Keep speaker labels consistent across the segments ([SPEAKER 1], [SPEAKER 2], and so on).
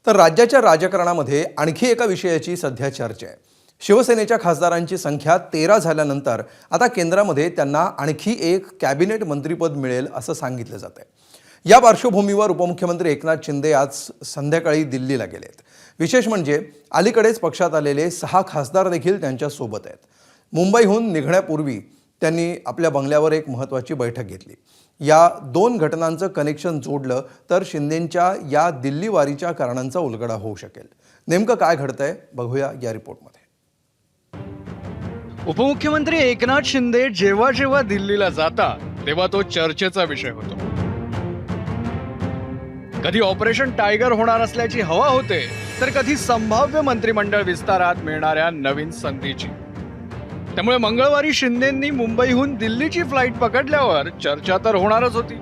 [SPEAKER 1] तर राज्याच्या राजकारणामध्ये आणखी एका विषयाची सध्या चर्चा आहे। शिवसेनेच्या खासदारांची संख्या 13 झाल्यानंतर आता केंद्रामध्ये त्यांना आणखी एक कॅबिनेट मंत्रिपद मिळेल असं सांगितलं जातंय। या पार्श्वभूमीवर उपमुख्यमंत्री एकनाथ शिंदे आज संध्याकाळी दिल्लीला गेलेत। विशेष म्हणजे अलीकडेच पक्षात आलेले 6 खासदार देखील त्यांच्या सोबत आहेत। मुंबईहून निघण्यापूर्वी त्यांनी आपल्या बंगल्यावर एक महत्त्वाची बैठक घेतली। या दोन घटनांचं कनेक्शन जोडलं तर शिंदेंच्या या दिल्ली वारीच्या कारणांचा उलगडा होऊ शकेल। नेमकं काय घडतंय बघूया या रिपोर्टमध्ये।
[SPEAKER 2] उपमुख्यमंत्री एकनाथ शिंदे जेव्हा जेव्हा दिल्लीला जातात तेव्हा तो चर्चेचा विषय होतो। कधी ऑपरेशन टायगर होणार असल्याची हवा होते, तर कधी संभाव्य मंत्रिमंडळ विस्तारात मिळणाऱ्या नवीन संधीची। त्यामुळे मंगळवारी शिंदेंनी मुंबईहून दिल्लीची फ्लाईट पकडल्यावर चर्चा तर होणारच होती।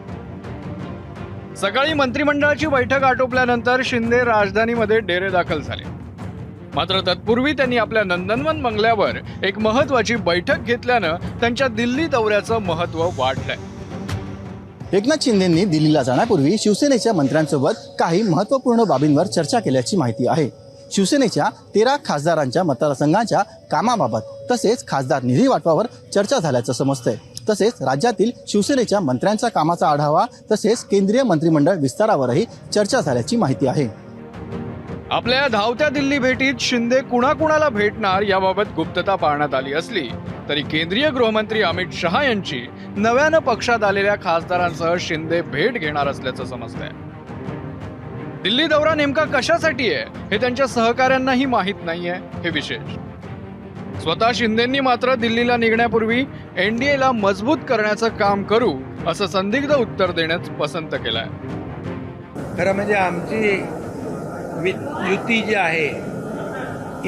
[SPEAKER 2] सकाळी मंत्रिमंडळाची बैठक आटोपल्यानंतर शिंदे राजधानीमध्ये डेरे दाखल झाले। मात्र तत्पूर्वी त्यांनी आपल्या नंदनवन बंगल्यावर एक महत्त्वाची बैठक घेतल्यानं त्यांच्या दिल्ली दौऱ्याचं महत्त्व वाढलंय।
[SPEAKER 3] एकनाथ शिंदेंनी दिल्लीला जाण्यापूर्वी शिवसेनेच्या मंत्र्यांसोबत काही महत्त्वपूर्ण बाबींवर चर्चा केल्याची माहिती आहे। शिवसेनेच्या 13 खासदारांच्या मतदारसंघांच्या कामाबाबत तसेच खासदार निधी वाटपावर चर्चा झाल्याचं समजतंय। तसेच राज्यातील शिवसेनेच्या मंत्र्यांचा कामाचा आढावा तसेच केंद्रीय मंत्रिमंडळ विस्तारावरही चर्चा झाल्याची माहिती आहे।
[SPEAKER 2] आपल्या धावत्या दिल्ली भेटीत शिंदे कुणाकुणाला भेटणार याबाबत गुप्तता पाळण्यात आली असली तरी केंद्रीय गृहमंत्री अमित शहा यांची नव्यानं पक्षात आलेल्या खासदारांसह शिंदे भेट घेणार असल्याचं समजतंय। दिल्ली दौरा नेमका कशासाठी आहे हे त्यांच्या सहकाऱ्यांनाही माहीत नाहीये हे विशेष। स्वतः शिंदेंनी मात्र दिल्लीला निघण्यापूर्वी एनडीएला मजबूत करण्याचं काम करू असं संदिग्ध उत्तर देण्यास पसंत केलंय।
[SPEAKER 4] खरं म्हणजे आमची युती जी आहे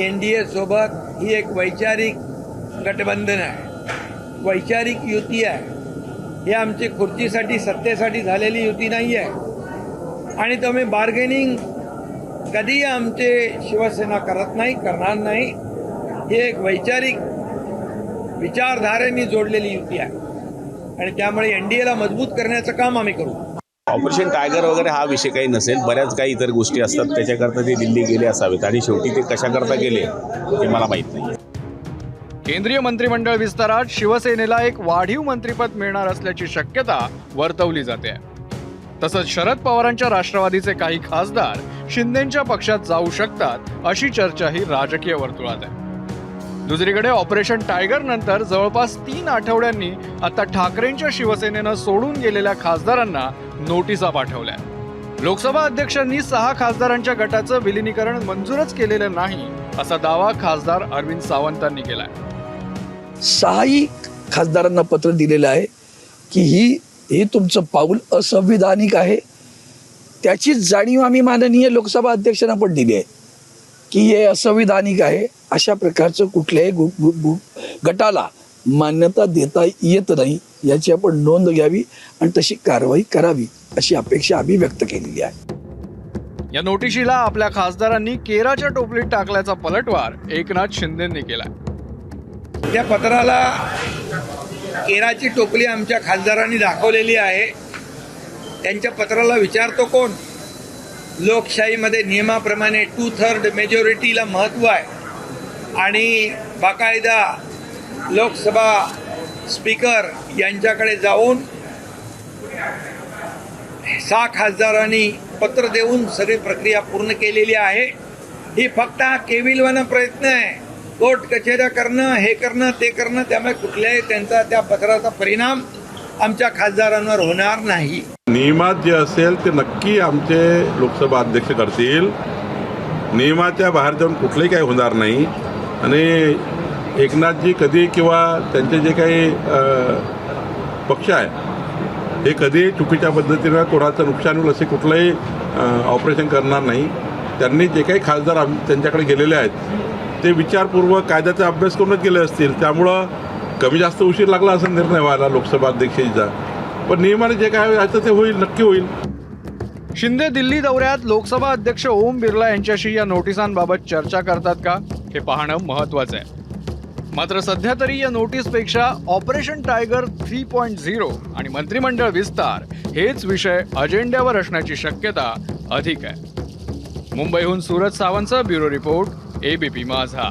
[SPEAKER 4] एनडीए सोबत ही एक वैचारिक गठबंधन आहे, वैचारिक युती आहे। ही आमची खुर्चीसाठी सत्तेसाठी झालेली युती नाही आहे आणि तुम्ही बार्गेनिंग कधी आमचे शिवसेना करत नाही, करणार नाही। ही एक वैचारिक विचारधारेने जोडलेली युती आहे आणि त्यामुळे एनडीएला मजबूत करण्याचं काम आम्ही करू।
[SPEAKER 5] ऑपरेशन टायगर वगैरे हा विषय काही नसेल, बऱ्याच काही इतर गोष्टी असतात त्याच्याकरता ते दिल्ली गेले असावेत आणि शेवटी ते कशाकरता गेले हे मला माहीत नाही।
[SPEAKER 2] केंद्रीय मंत्रिमंडळ विस्तारात शिवसेनेला एक वाढीव मंत्रिपद मिळणार असल्याची शक्यता वर्तवली जाते। तसंच शरद पवारांच्या राष्ट्रवादीचे काही खासदार शिंदेंच्या पक्षात जाऊ शकतात अशी चर्चाही राजकीय वर्तुळात आहे। दुसरीकडे ऑपरेशन टायगर नंतर जवळपास 3 आठवड्यांनी आता ठाकरेंच्या शिवसेनेनं सोडून गेलेल्या खासदारांना नोटिसा पाठवल्या। लोकसभा अध्यक्षांनी 6 खासदारांच्या गटाचं विलीनीकरण मंजूरच केलेलं नाही असा दावा खासदार अरविंद सावंतांनी केलाय।
[SPEAKER 6] 6 खासदारांना पत्र दिलेलं आहे की हे तुमचं पाऊल असंविधानिक आहे। त्याची जाणीव आम्ही माननीय लोकसभा अध्यक्षांना पण दिली आहे की हे असंविधानिक आहे। अशा प्रकारचं कुठल्याही गटाला मान्यता देता येत नाही याची आपण नोंद घ्यावी आणि तशी कारवाई करावी अशी अपेक्षा आम्ही व्यक्त केलेली आहे।
[SPEAKER 2] या नोटिशीला आपल्या खासदारांनी केराच्या टोपलीत टाकल्याचा पलटवार एकनाथ शिंदेंनी केला।
[SPEAKER 4] त्या पत्राला केराची टोपली आमच्या खासदारांनी दाखवलेली आहे। त्यांच्या पत्राला विचारतो कोण? लोकशाहीमध्ये नियमाप्रमाणे 2/3 मेजॉरिटीला महत्त्व आहे आणि बाकायदा लोकसभा स्पीकर यांच्याकडे जाऊन 6 खासदारांनी पत्र देऊन सगळी प्रक्रिया पूर्ण केलेली आहे। ही फक्त केविलवाना प्रयत्न आहे, कोर्ट कचेऱ्या करणं, हे करणं ते करणं। त्यामुळे कुठल्याही त्यांचा त्या पत्राचा परिणाम आमच्या खासदारांवर होणार नाही।
[SPEAKER 7] नियमात जे असेल ते नक्की आमचे लोकसभा अध्यक्ष करतील। नियमाच्या बाहेर जाऊन कुठलंही काही होणार नाही आणि एकनाथजी कधी किंवा त्यांचे जे काही पक्ष आहे हे कधी चुकीच्या पद्धतीनं कोणाचं नुकसान होईल असे कुठलंही ऑपरेशन करणार नाही। त्यांनी जे काही खासदार त्यांच्याकडे गेलेले आहेत ते विचारपूर्वक कायद्याचा अभ्यास करूनच गेले असतील। त्यामुळं कमी जास्त उशीर लागला असा निर्णय व्हायला लोकसभा अध्यक्षांचा, पण नियमाने जे काय व्हायचं ते होईल, नक्की होईल।
[SPEAKER 2] शिंदे दिल्ली दौऱ्यात लोकसभा अध्यक्ष ओम बिर्ला यांच्याशी या नोटिसांबाबत चर्चा करतात का हे पाहणं महत्त्वाचं आहे। मात्र सध्या तरी या नोटीसपेक्षा ऑपरेशन टायगर 3.0 आणि मंत्रिमंडळ विस्तार हेच विषय अजेंड्यावर असण्याची शक्यता अधिक आहे। मुंबईहून सूरज सावंतचा ब्युरो रिपोर्ट, ABP माझा.